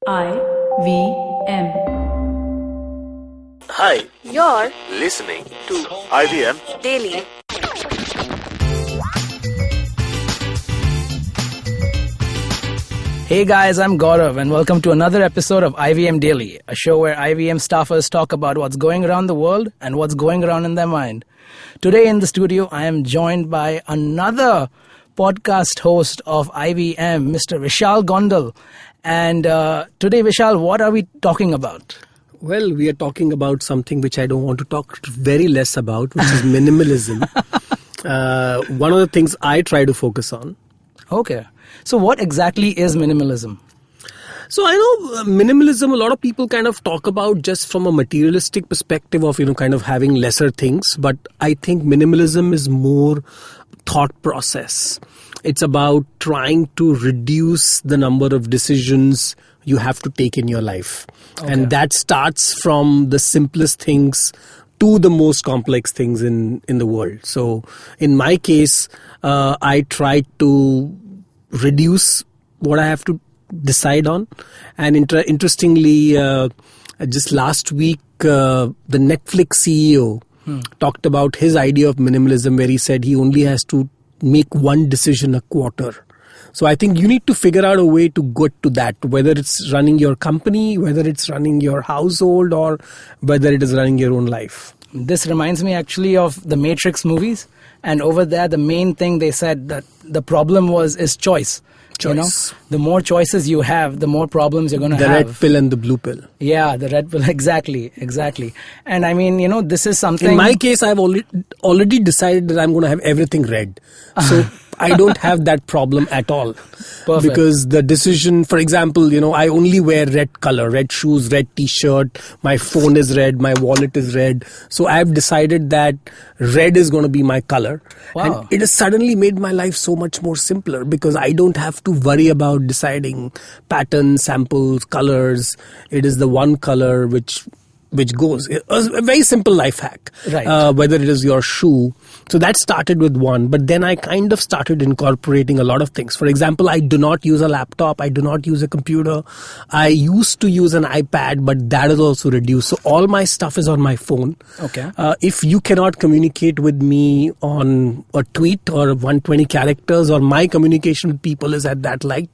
IVM. Hi, You're listening to IVM. daily. Hey guys, I'm Gaurav and welcome to another episode of IVM Daily, a show where IVM staffers talk about what's going around the world and what's going around in their mind. Today in the studio, I am joined by another podcast host of IVM, Mr. Vishal Gondal. And today, Vishal, what are we talking about? Well, we are talking about something which I don't want to talk very less about, which is minimalism. One of the things I try to focus on. Okay. So what exactly is minimalism? So I know minimalism, a lot of people kind of talk about just from a materialistic perspective of, kind of having lesser things. But I think minimalism is more thought process. It's about trying to reduce the number of decisions you have to take in your life. Okay. And that starts from the simplest things to the most complex things in the world. So in my case, I try to reduce what I have to decide on. And interestingly, just last week, the Netflix CEO talked about his idea of minimalism, where he said he only has to make one decision a quarter. So I think you need to figure out a way to get to that, whether it's running your company, whether it's running your household, or whether it is running your own life. This reminds me actually of the Matrix movies. And over there, the main thing they said that the problem is choice. Choice. The more choices you have, the more problems you're going to have. The red pill and the blue pill. Yeah, the red pill. Exactly. And I mean, this is something. In my case, I've already decided that I'm going to have everything red. So I don't have that problem at all. Perfect. Because the decision, for example, I only wear red color, red shoes, red t-shirt, my phone is red, my wallet is red. So I've decided that red is going to be my color. Wow. And it has suddenly made my life so much more simpler because I don't have to worry about deciding patterns, samples, colors. It is the one color which goes. A very simple life hack. Right. Whether it is your shoe. So that started with one, but then I kind of started incorporating a lot of things. For example, I do not use a laptop. I do not use a computer. I used to use an iPad, but that is also reduced. So all my stuff is on my phone. Okay. If you cannot communicate with me on a tweet or 120 characters, or my communication with people is at that light,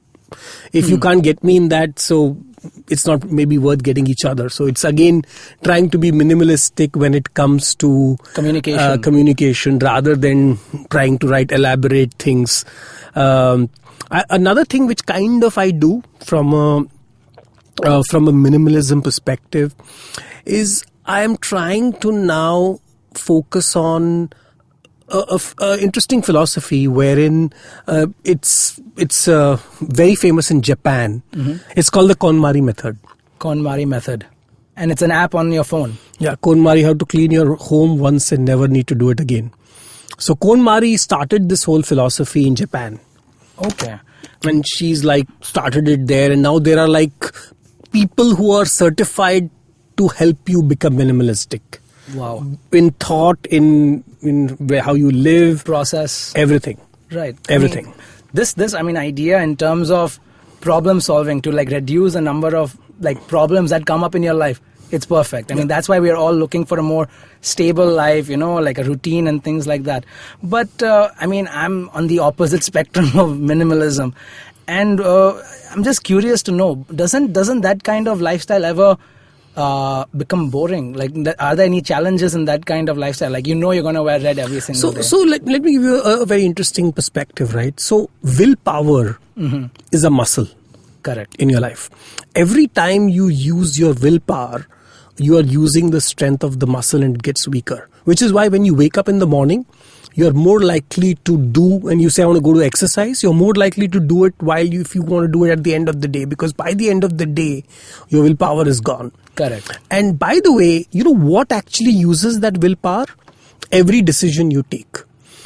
if you can't get me in that, so it's not maybe worth getting each other. So it's again trying to be minimalistic when it comes to communication rather than trying to write elaborate things. Another thing which kind of I do from a minimalism perspective is I am trying to now focus on a interesting philosophy wherein it's very famous in Japan. Mm-hmm. It's called the KonMari method. KonMari method. And it's an app on your phone. Yeah, KonMari, how to clean your home once and never need to do it again. So KonMari started this whole philosophy in Japan. Okay. And she's started it there, and now there are people who are certified to help you become minimalistic. Wow. In thought, in how you live, process, everything. Right. Everything. I mean, this idea in terms of problem solving to reduce the number of problems that come up in your life. It's perfect. I mean, that's why we are all looking for a more stable life, like a routine and things like that. But I'm on the opposite spectrum of minimalism, and I'm just curious to know, doesn't that kind of lifestyle ever become boring? Are there any challenges in that kind of lifestyle? You're going to wear red every single day. So let me give you a very interesting perspective, right? So willpower is a muscle. Correct. In your life. Every time you use your willpower, you are using the strength of the muscle and it gets weaker. Which is why when you wake up in the morning, you're more likely to do, and you say, I want to go to exercise, you're more likely to do it if you want to do it at the end of the day. Because by the end of the day, your willpower is gone. Correct. And by the way, what actually uses that willpower? Every decision you take.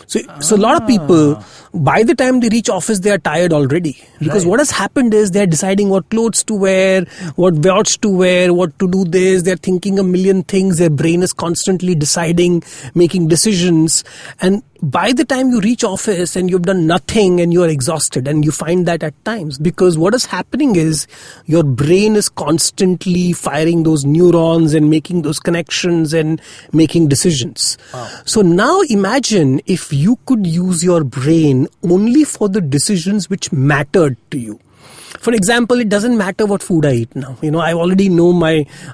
So a lot of people, by the time they reach office, they are tired already. Because what has happened is they're deciding what clothes to wear, what watch to wear, what to do this. They're thinking a million things. Their brain is constantly deciding, making decisions. And by the time you reach office and you've done nothing and you're exhausted, and you find that at times, because what is happening is your brain is constantly firing those neurons and making those connections and making decisions. Wow. So now imagine if you could use your brain only for the decisions which mattered to you. For example, it doesn't matter what food I eat now. I already know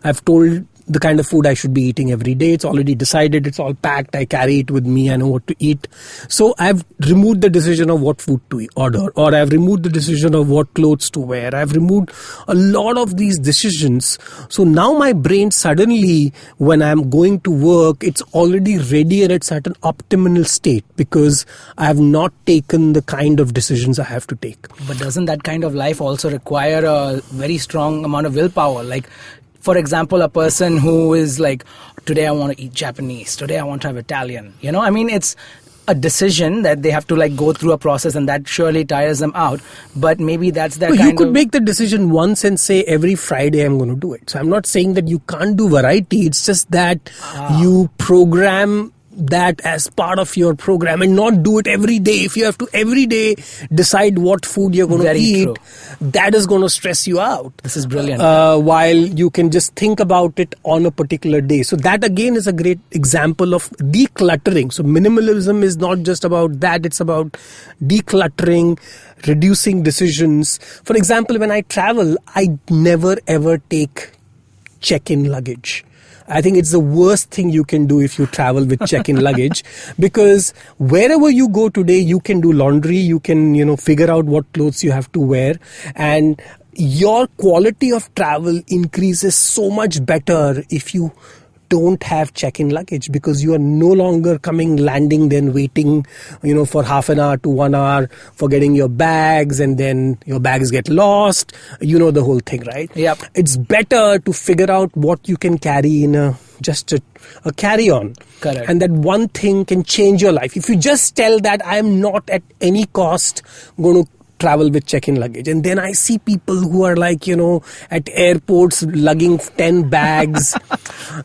I've told the kind of food I should be eating every day. It's already decided. It's all packed. I carry it with me. I know what to eat. So I've removed the decision of what food to order, or I've removed the decision of what clothes to wear. I've removed a lot of these decisions. So now my brain suddenly, when I'm going to work, it's already ready and it's at an optimal state because I have not taken the kind of decisions I have to take. But doesn't that kind of life also require a very strong amount of willpower? Like, for example, a person who is like, today I want to eat Japanese, today I want to have Italian. It's a decision that they have to like go through a process, and that surely tires them out. But maybe that's that You could make the decision once and say every Friday I'm going to do it. So I'm not saying that you can't do variety. It's just that you program that as part of your program and not do it every day. If you have to every day decide what food you're going to eat, that is going to stress you out. This is brilliant. While you can just think about it on a particular day. So that again is a great example of decluttering. So minimalism is not just about that. It's about decluttering, reducing decisions. For example, when I travel, I never ever take check-in luggage. I think it's the worst thing you can do if you travel with check-in luggage, because wherever you go today, you can do laundry, you can, figure out what clothes you have to wear, and your quality of travel increases so much better if you don't have check-in luggage, because you are no longer landing, then waiting, for half an hour to 1 hour for getting your bags, and then your bags get lost. The whole thing, right? Yep. It's better to figure out what you can carry in just a carry-on. Correct. And that one thing can change your life. If you just tell that I am not at any cost going to travel with check-in luggage. And then I see people who are like, at airports lugging 10 bags.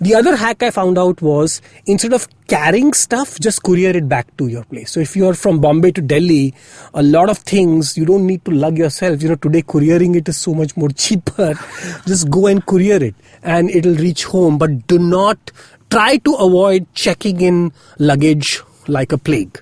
The other hack I found out was, instead of carrying stuff, just courier it back to your place. So if you are from Bombay to Delhi, a lot of things you don't need to lug yourself. Today couriering it is so much more cheaper. Just go and courier it and it'll reach home. But do not try to avoid checking in luggage like a plague.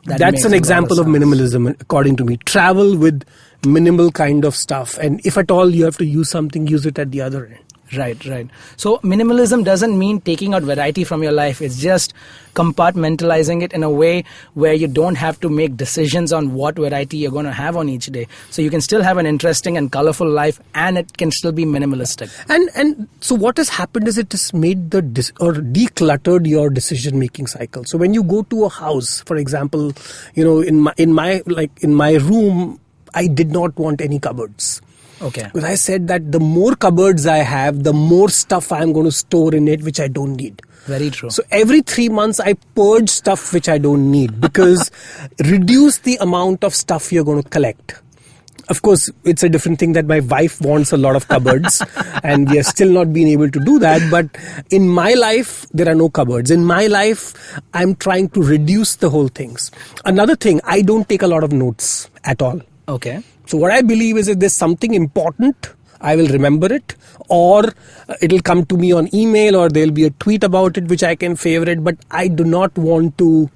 That's an example of minimalism, according to me. Travel with minimal kind of stuff. And if at all you have to use something, use it at the other end. Right. So minimalism doesn't mean taking out variety from your life. It's just compartmentalizing it in a way where you don't have to make decisions on what variety you're going to have on each day. So you can still have an interesting and colorful life, and it can still be minimalistic. And so what has happened is it has made decluttered your decision making cycle. So when you go to a house, for example, in my room, I did not want any cupboards. Okay. Because I said that the more cupboards I have, the more stuff I'm going to store in it, which I don't need. Very true. So every 3 months, I purge stuff which I don't need, because reduce the amount of stuff you're going to collect. Of course, it's a different thing that my wife wants a lot of cupboards and we are still not being able to do that. But in my life, there are no cupboards. In my life, I'm trying to reduce the whole things. Another thing, I don't take a lot of notes at all. Okay. So what I believe is if there's something important, I will remember it, or it'll come to me on email, or there'll be a tweet about it which I can favorite, but I do not want to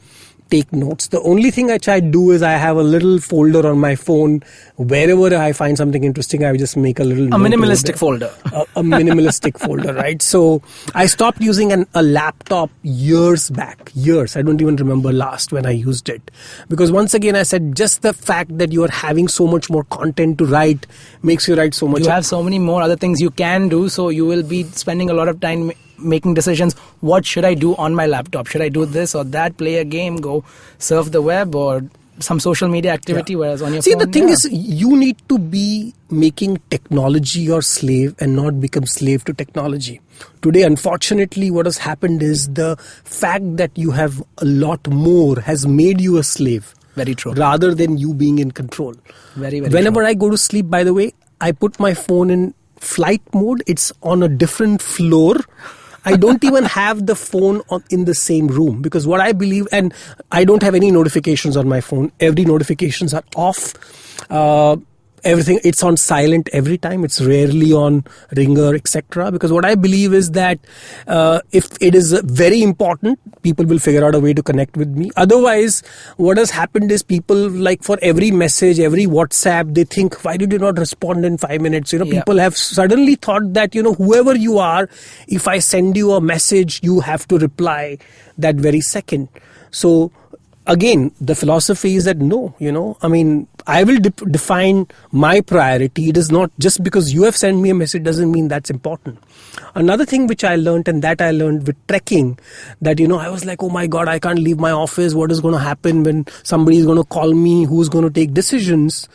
take notes. The only thing which I do is I have a little folder on my phone. Wherever I find something interesting, I just make a little note. Minimalistic folder. A minimalistic folder, right? So I stopped using a laptop years back. Years. I don't even remember last when I used it. Because once again, I said just the fact that you are having so much more content to write makes you write so much. You have so many more other things you can do, so you will be spending a lot of time making decisions. What should I do on my laptop? Should I do this or that? Play a game, go surf the web, or some social media activity, whereas on your phone... See, the thing is, you need to be making technology your slave and not become slave to technology. Today, unfortunately, what has happened is the fact that you have a lot more has made you a slave. Very true. Rather than you being in control. Very, very Whenever true. I go to sleep, by the way, I put my phone in flight mode. It's on a different floor. I don't even have the phone in the same room, because what I believe, and I don't have any notifications on my phone. Every notifications are off. Everything, it's on silent every time. It's rarely on ringer, etc. Because what I believe is that if it is very important, people will figure out a way to connect with me. Otherwise, what has happened is people, like, for every message, every WhatsApp, they think, why did you not respond in 5 minutes? People have suddenly thought that, whoever you are, if I send you a message, you have to reply that very second. So again, the philosophy is that no, I will define my priority. It is not just because you have sent me a message doesn't mean that's important. Another thing which I learned, and that I learned with trekking, that, I was like, oh my God, I can't leave my office. What is going to happen when somebody is going to call me? Who's going to take decisions?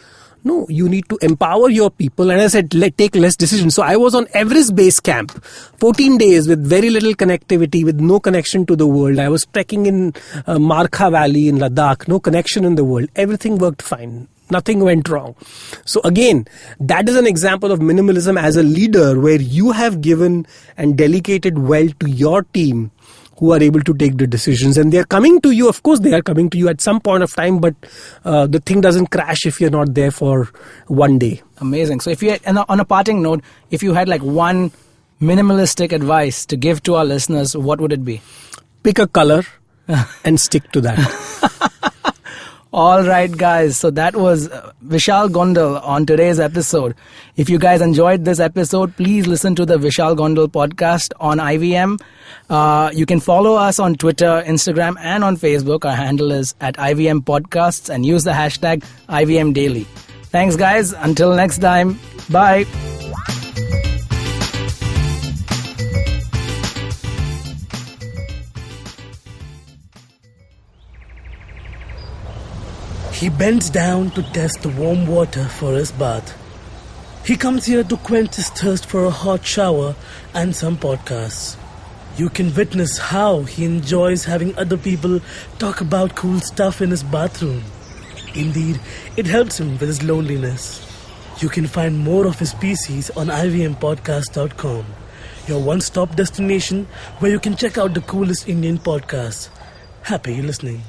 No, you need to empower your people. And I said, take less decisions. So I was on Everest Base Camp, 14 days with very little connectivity, with no connection to the world. I was trekking in Markha Valley in Ladakh, no connection in the world. Everything worked fine. Nothing went wrong. So again, that is an example of minimalism as a leader, where you have given and delegated well to your team, who are able to take the decisions, and they are coming to you. Of course, they are coming to you at some point of time, but the thing doesn't crash if you're not there for one day. Amazing. So if you, on a parting note, if you had like one minimalistic advice to give to our listeners, what would it be? Pick a color and stick to that. All right, guys. So that was Vishal Gondal on today's episode. If you guys enjoyed this episode, please listen to the Vishal Gondal podcast on IVM. You can follow us on Twitter, Instagram, and on Facebook. Our handle is at IVM Podcasts, and use the hashtag IVM Daily. Thanks, guys. Until next time. Bye. He bends down to test the warm water for his bath. He comes here to quench his thirst for a hot shower and some podcasts. You can witness how he enjoys having other people talk about cool stuff in his bathroom. Indeed, it helps him with his loneliness. You can find more of his pieces on ivmpodcast.com, your one-stop destination where you can check out the coolest Indian podcasts. Happy listening.